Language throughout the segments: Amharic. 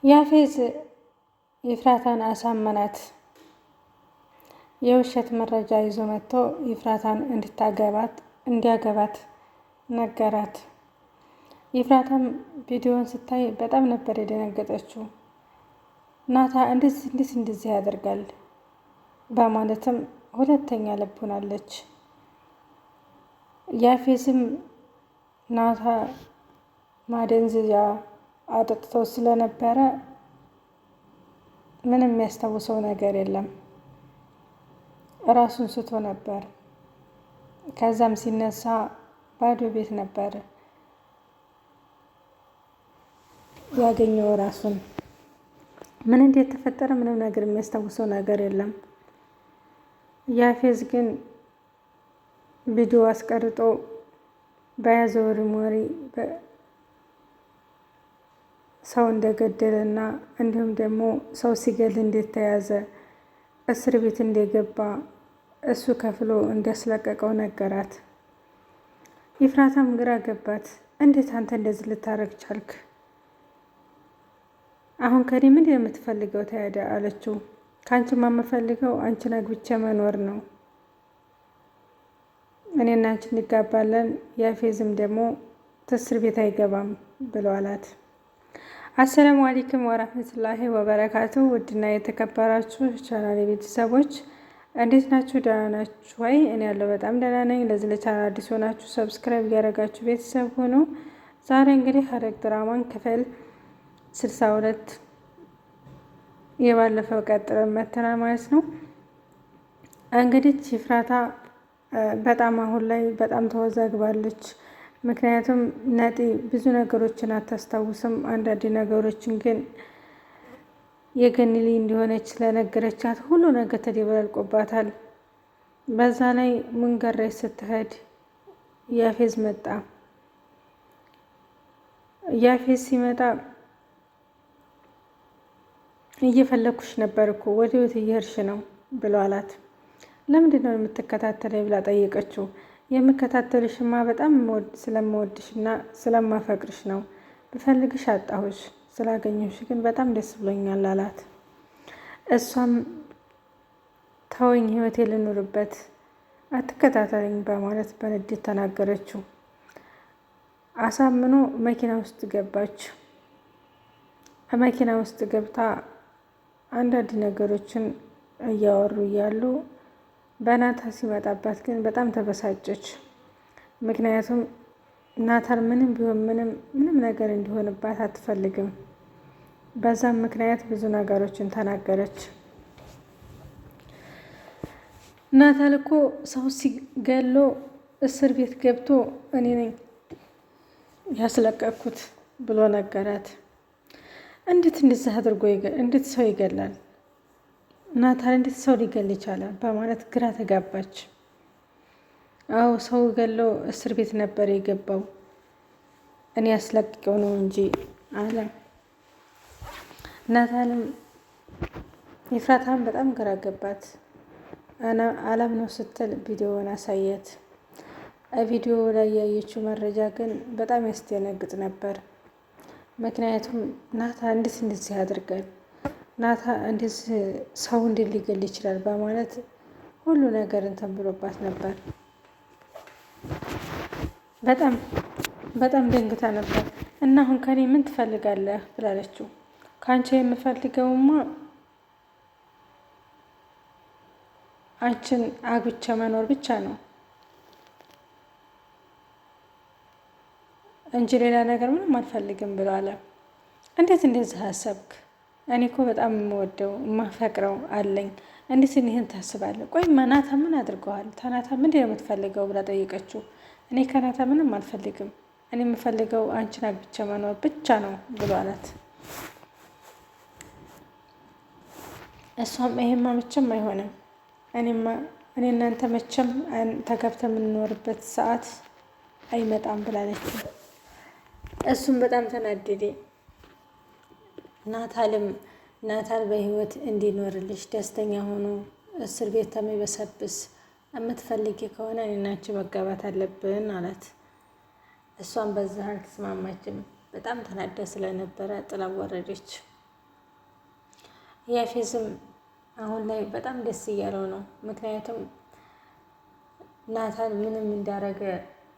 ያፌዝ ይፍራታን አሳመናት። የውሸት መረጃ ይዞ መጥቶ ይፍራታን እንዲያገባት ነገራት። ይፍራታም ቪዲዮን ስታይ በጣም ነበር የደነገጠችው። ናታ እንደዚህ ያደርጋል በማለትም ሁለተኛ ልብ ሆናለች። ያፌዝም ናታ ማደንዘዣ አጠጥቶ ስለነበረ ምንም የሚያስታውሰው ነገር የለም። ራሱን ስቶ ነበር። ከዛም ሲነሳ ባዶ ቤት ነበር ያገኘው ራሱን። ምን እንዴት ተፈጠረ? ምንም ነገር የሚያስታውሰው ነገር የለም። ያፌዝ ግን ቪዲዮ አስቀርጦ በያዘው ሪሞሪ ሰው እንደገደለና እንዲሁም ደግሞ ሰው ሲገል እንዴት ተያዘ፣ እስር ቤት እንደገባ እሱ ከፍሎ እንዲያስለቀቀው ነገራት። ይፍራታም ግራ ገባት። እንዴት አንተ እንደዚህ ልታረግ ቻልክ? አሁን ከኔ ምንድን የምትፈልገው ታዲያ አለችው። ከአንቺማ የምፈልገው አንቺን አግብቼ መኖር ነው። እኔና አንቺ እንጋባለን፣ ያፌዝም ደግሞ እስር ቤት አይገባም ብሎ አላት። አሰላሙ አለይኩም ወራህመቱላሂ ወበረካቱ። ውድና የተከበራችሁ ቻናል ቤተሰቦች እንዴት ናችሁ? ደህና ናችሁ ወይ? እኔ ያለው በጣም ደህና ነኝ። ለዚህ ለቻናል አዲስ ሆናችሁ ሰብስክራይብ ያደረጋችሁ ቤተሰብ ሆኖ ዛሬ እንግዲህ ሐረግ ድራማን ክፍል 62 የባለፈው ቀጥለን መተናል ማለት ነው። እንግዲህ ይፍራታ በጣም አሁን ላይ በጣም ተወዛግባለች። ምክንያቱም ነጢ ብዙ ነገሮችን አታስታውስም። አንዳንድ ነገሮችን ግን የገኒሊ እንደሆነች ስለነገረቻት ሁሉ ነገር ተደበላልቆባታል። በዛ ላይ መንገድ ላይ ስትሄድ ያፌዝ መጣ። ያፌዝ ሲመጣ እየፈለኩሽ ነበር እኮ ወዴት እየሄድሽ ነው ብሎ አላት። ለምንድን ነው የምትከታተለኝ ብላ ጠየቀችው። የምከታተልሽማ በጣም ስለምወድሽ እና ስለማፈቅርሽ ነው። ብፈልግሽ አጣሁሽ፣ ስላገኘሁሽ ግን በጣም ደስ ብሎኛል አላት። እሷም ተወኝ፣ ህይወቴ ልኑርበት፣ አትከታተለኝ በማለት በንዴት ተናገረችው። አሳምኖ መኪና ውስጥ ገባች። መኪና ውስጥ ገብታ አንዳንድ ነገሮችን እያወሩ እያሉ በናታ ሲመጣባት ግን በጣም ተበሳጨች። ምክንያቱም ናታን ምንም ቢሆን ምንም ነገር እንዲሆንባት አትፈልግም። በዛም ምክንያት ብዙ ነገሮችን ተናገረች። ናታን እኮ ሰው ሲገሎ እስር ቤት ገብቶ እኔ ነኝ ያስለቀቅኩት ብሎ ነገራት። እንዴት እንደዚህ አድርጎ እንዴት ሰው ይገላል? ናታን እንዴት ሰው ሊገል ይቻላል? በማለት ግራ ተጋባች። አዎ ሰው ገለው እስር ቤት ነበር የገባው፣ እኔ ያስለቅቀው ነው እንጂ አለ። ናታንም ይፍራታን በጣም ግራ ገባት። አላም ነው ስትል ቪዲዮውን አሳየት። ቪዲዮ ላይ ያየችው መረጃ ግን በጣም ያስደነግጥ ነበር። ምክንያቱም ናታ እንዴት እንደዚህ ያደርጋል? ናታ እንደዚህ ሰው እንዴት ሊገል ይችላል? በማለት ሁሉ ነገር እንትን ብሎባት ነበር። በጣም ደንግታ ነበር። እና አሁን ከኔ ምን ትፈልጋለህ ብላለችው። ከአንቺ የምፈልገውማ አንቺን አግብቼ መኖር ብቻ ነው እንጂ ሌላ ነገር ምንም አልፈልግም ብሎ አለ። እንዴት እንደዚህ አሰብክ? እኔ እኮ በጣም የምወደው የማፈቅረው አለኝ። እንዴት ይህን ታስባለህ? ቆይ ናታ ምን አድርገዋል? ታናታ ምንድን ነው የምትፈልገው ብላ ጠየቀችው። እኔ ከናታ ምንም አልፈልግም፣ እኔ የምፈልገው አንቺን አግብቼ መኖር ብቻ ነው ብሎ አላት። እሷም ይሄማ መቼም አይሆንም፣ እኔ እናንተ መቼም ተጋብተን የምንኖርበት ሰዓት አይመጣም ብላለች። እሱም በጣም ተናደደ። ናታል በህይወት እንዲኖርልሽ ደስተኛ ሆኖ እስር ቤት ተሚበሰብስ የምትፈልጊ ከሆነ እኔና አንቺ መጋባት አለብን አላት። እሷም በዛ አልተስማማችም። በጣም ተናዳ ስለነበረ ጥላ ወረደች። ያፌዝም አሁን ላይ በጣም ደስ እያለው ነው። ምክንያቱም ናታን ምንም እንዳረገ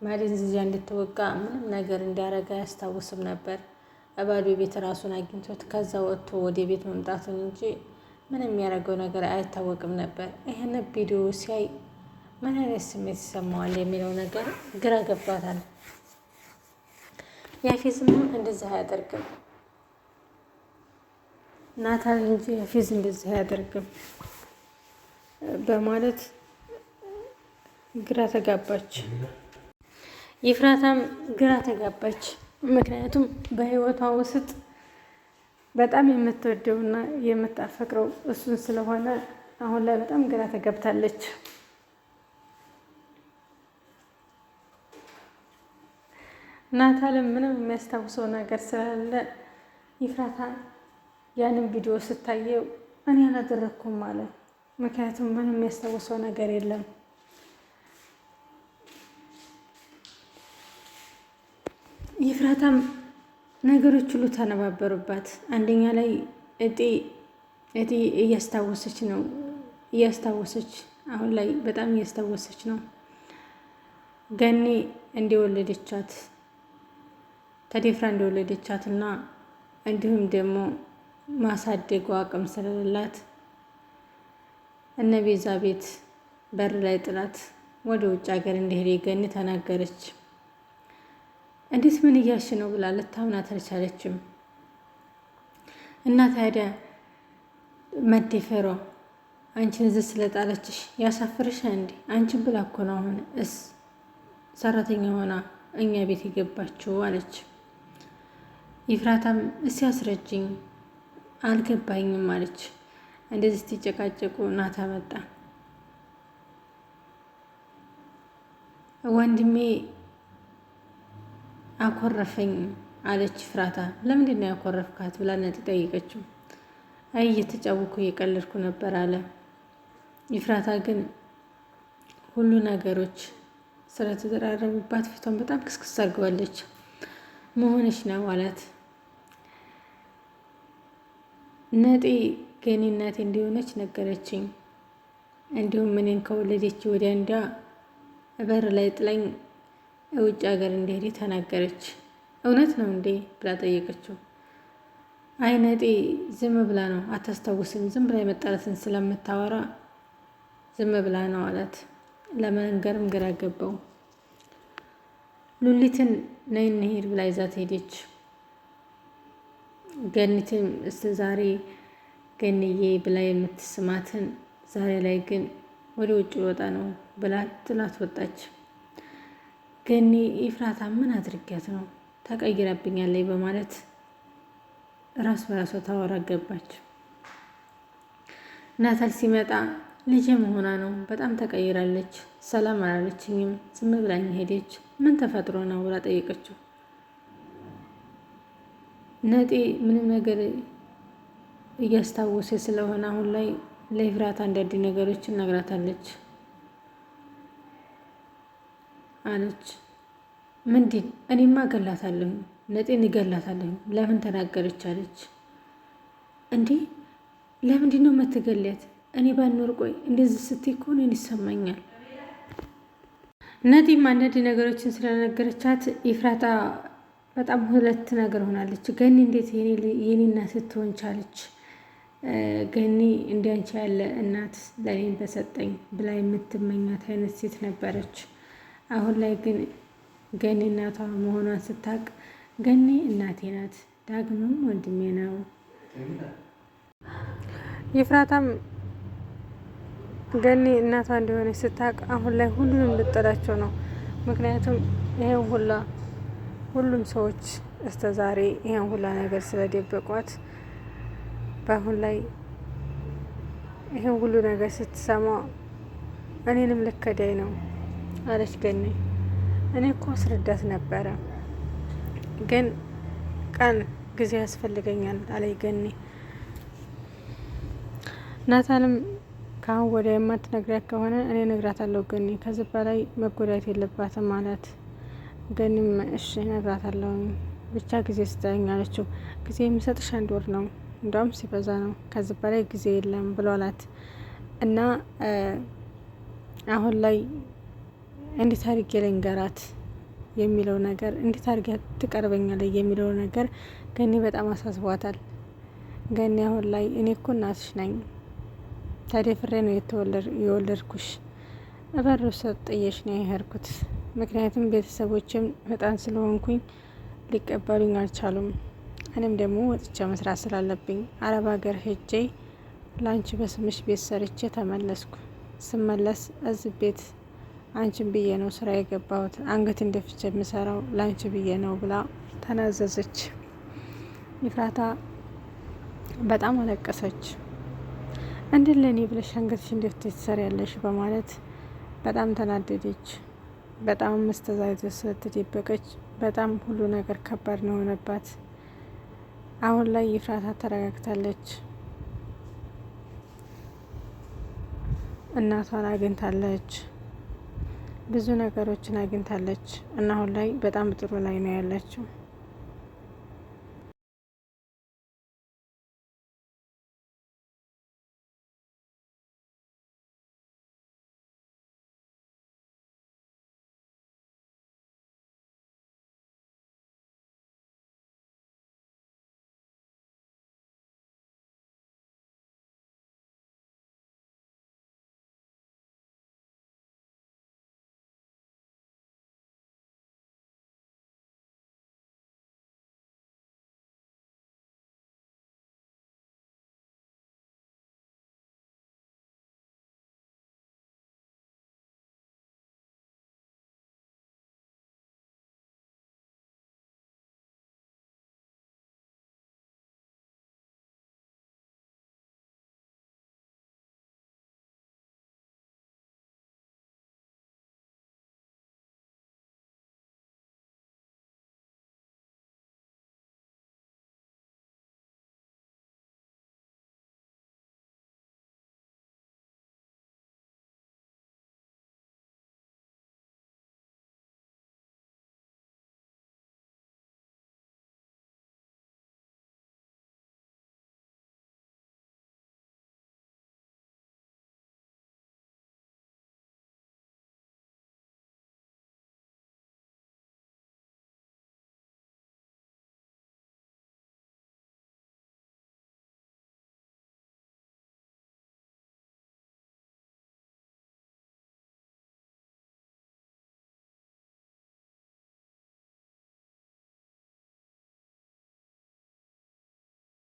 ማደንዘዣ እንድትወጋ ምንም ነገር እንዳረገ አያስታውስም ነበር። ባዶ ቤት ራሱን አግኝቶት ከዛ ወጥቶ ወደ ቤት መምጣቱን እንጂ ምንም የሚያደርገው ነገር አይታወቅም ነበር። ይህን ቪዲዮ ሲያይ ምን አይነት ስሜት ይሰማዋል የሚለው ነገር ግራ ገብቷታል። ያፌዝም እንደዚህ አያደርግም ናታን እንጂ ያፌዝ እንደዚህ አያደርግም በማለት ግራ ተጋባች። ይፍራታም ግራ ተጋባች። ምክንያቱም በህይወቷ ውስጥ በጣም የምትወደውና የምታፈቅረው እሱን ስለሆነ አሁን ላይ በጣም ግራ ተጋብታለች። ናታልም ምንም የሚያስታውሰው ነገር ስላለ ይፍራታ ያንን ቪዲዮ ስታየው እኔ አላደረኩም ማለት ምክንያቱም ምንም የሚያስታውሰው ነገር የለም። ይፍራታም ነገሮች ሁሉ ተነባበሩባት። አንደኛ ላይ እጤ እያስታወሰች ነው አሁን ላይ በጣም እያስታወሰች ነው። ገኒ እንደወለደቻት ተደፍራ እንደወለደቻት እና እንዲሁም ደግሞ ማሳደጉ አቅም ስለሌላት እነ ቤዛ ቤት በር ላይ ጥላት ወደ ውጭ ሀገር እንደሄደ ገኒ ተናገረች። እንዴት ምን እያልሽ ነው ብላ ልታምናት አልቻለችም። እና ታዲያ መደፈሯ አንቺን እዚህ ስለጣለችሽ ያሳፍርሻ እንዴ? አንቺን ብላ እኮ ነው አሁን ሰራተኛ ሆና እኛ ቤት የገባችው አለች። ይፍራታም እስኪ አስረጅኝ አልገባኝም አለች። እንደዚህ ስትጨቃጨቁ ናታ መጣ። ወንድሜ አኮረፈኝ አለች ፍራታ። ለምንድን ነው ያኮረፍካት ብላ ነጥ ጠይቀችው። አይ እየተጫወኩ እየቀለድኩ ነበር አለ። ይፍራታ ግን ሁሉ ነገሮች ስለተደራረቡባት ፊቷን በጣም ክስክስ አድርገዋለች። መሆንሽ ነው አላት። ነጤ ገኒ እናቴ እንዲሆነች ነገረችኝ። እንዲሁም እኔን ከወለደች ወዲያ እንዲያ በር ላይ ጥላኝ ውጭ ሀገር እንደሄደ ተናገረች። እውነት ነው እንዴ ብላ ጠየቀችው። አይ ነጤ ዝም ብላ ነው አታስታውስም፣ ዝም ብላ የመጣላትን ስለምታወራ ዝም ብላ ነው አላት። ለመንገርም ግራ ገባው። ሉሊትን ነይ እንሂድ ብላ ይዛት ሄደች። ገኒትም እስከ ዛሬ ገንዬ ብላ የምትስማትን ዛሬ ላይ ግን ወደ ውጭ ወጣ ነው ብላ ጥላት ወጣች። ገኒ ይፍራታ ምን አድርጊያት ነው ተቀይራብኛለች በማለት ራስ በራሷ ታወራ ገባች። ናታል ሲመጣ ልጄ መሆኗ ነው በጣም ተቀይራለች፣ ሰላም አላለችኝም፣ ዝም ብላኝ ሄደች፣ ምን ተፈጥሮ ነው ብላ ጠየቀችው። ነጤ ምንም ነገር እያስታወሰ ስለሆነ አሁን ላይ ለይፍራታ አንዳንድ ነገሮችን ነግራታለች አለች። ምንድን? እኔማ እገላታለሁ፣ ነጤን እገላታለሁ፣ ለምን ተናገረች አለች። እንዴ ለምንድን ነው የምትገሊያት? እኔ ባኖር ቆይ እንደዚህ ስትይ እኮ እኔን ይሰማኛል። ነጤም አንዳንድ ነገሮችን ስለነገረቻት ይፍራታ በጣም ሁለት ነገር ሆናለች። ገኒ እንዴት የኔ እናት ስትሆን ቻለች? ገኒ እንዲያንቺ ያለ እናት ለእኔን በሰጠኝ ብላ የምትመኛት አይነት ሴት ነበረች። አሁን ላይ ግን ገኒ እናቷ መሆኗን ስታቅ ገኒ እናቴ ናት፣ ዳግምም ወንድሜ ነው። ይፍራታም ገኒ እናቷ እንደሆነች ስታቅ አሁን ላይ ሁሉንም ልጠላቸው ነው። ምክንያቱም ይሄን ሁሉም ሰዎች እስከ ዛሬ ይሄን ሁላ ነገር ስለደበቋት በአሁን ላይ ይሄን ሁሉ ነገር ስትሰማ እኔንም ልከዳይ ነው አለች ገኒ። እኔ እኮ አስረዳት ነበረ ግን ቀን ጊዜ ያስፈልገኛል አለች ገኒ። ናታንም ከአሁን ወዲያ የማትነግሪያት ከሆነ እኔ እነግራታለሁ ገኒ፣ ከዚህ በላይ መጎዳት የለባትም አላት። ገኒም እሺ እነግራታለሁ ብቻ ጊዜ ስጠኝ አለችው። ጊዜ የሚሰጥሽ 1 ወር ነው እንደውም ሲበዛ ነው፣ ከዚህ በላይ ጊዜ የለም ብሏላት እና አሁን ላይ እንዴት አድርጌ ልንገራት የሚለው ነገር፣ እንዴት አድርጌ ትቀርበኛለች የሚለው ነገር ገኒ በጣም አሳስቧታል። ገኒ አሁን ላይ እኔ እኮ እናትሽ ነኝ፣ ተደፍሬ ነው የወለድኩሽ፣ እበር ውስጥ ጥዬሽ ነው የሄድኩት። ምክንያቱም ቤተሰቦችም ህጣን ስለሆንኩኝ ሊቀበሉኝ አልቻሉም። እኔም ደግሞ ወጥቼ መስራት ስላለብኝ አረብ ሀገር ሄጄ ላንቺ በስምሽ ቤት ሰርቼ ተመለስኩ። ስመለስ እዚህ ቤት አንቺን ብዬ ነው ስራ የገባሁት፣ አንገት እንደፍቼ የምሰራው ላንቺ ብዬ ነው ብላ ተናዘዘች። ይፍራታ በጣም አለቀሰች። እንዴት ለእኔ ብለሽ አንገትሽ እንዴት ትሰሪያለሽ በማለት በጣም ተናደደች። በጣም መስተዛዘ ስለተደበቀች በጣም ሁሉ ነገር ከባድ ነው ሆነባት። አሁን ላይ ይፍራታ ተረጋግታለች። እናቷን አግኝታለች፣ ብዙ ነገሮችን አግኝታለች እና አሁን ላይ በጣም ጥሩ ላይ ነው ያለችው።